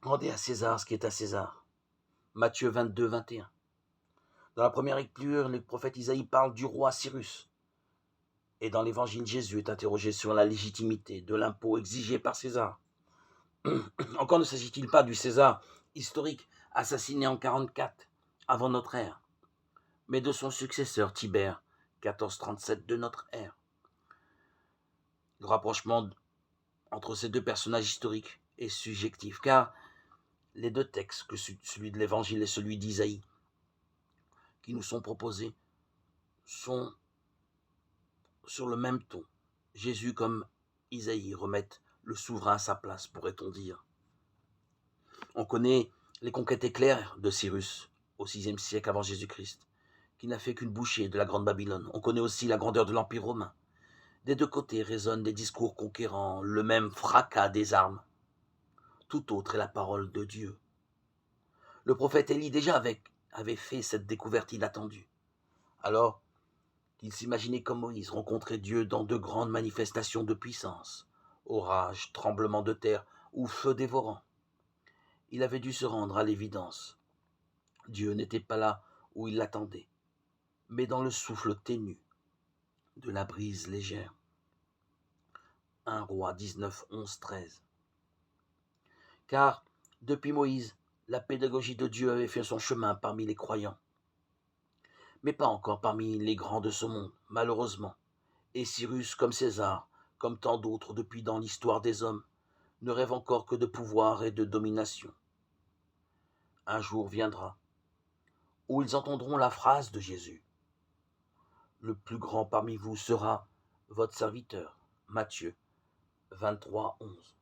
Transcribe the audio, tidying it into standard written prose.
Rendez à César ce qui est à César. Matthieu 22, 21. Dans la première lecture, le prophète Isaïe parle du roi Cyrus. Et dans l'évangile, Jésus est interrogé sur la légitimité de l'impôt exigé par César. Encore ne s'agit-il pas du César historique assassiné en 44 avant notre ère, mais de son successeur Tibère, 1437 de notre ère. Le rapprochement entre ces deux personnages historiques est subjectif, car les deux textes, que celui de l'Évangile et celui d'Isaïe, qui nous sont proposés, sont sur le même ton. Jésus comme Isaïe remettent le souverain à sa place, pourrait-on dire. On connaît les conquêtes éclairs de Cyrus au VIe siècle avant Jésus-Christ, qui n'a fait qu'une bouchée de la Grande Babylone. On connaît aussi la grandeur de l'Empire romain. Des deux côtés résonnent des discours conquérants, le même fracas des armes. Tout autre est la parole de Dieu. Le prophète Élie déjà avait fait cette découverte inattendue. Alors qu'il s'imaginait comme Moïse rencontrer Dieu dans de grandes manifestations de puissance, orage, tremblement de terre ou feu dévorant. Il avait dû se rendre à l'évidence. Dieu n'était pas là où il l'attendait, mais dans le souffle ténu de la brise légère. 1 Roi 19, 11, 13. Car, depuis Moïse, la pédagogie de Dieu avait fait son chemin parmi les croyants, mais pas encore parmi les grands de ce monde, malheureusement. Et Cyrus, comme César, comme tant d'autres depuis dans l'histoire des hommes, ne rêve encore que de pouvoir et de domination. Un jour viendra où ils entendront la phrase de Jésus. Le plus grand parmi vous sera votre serviteur. Matthieu 23, 11.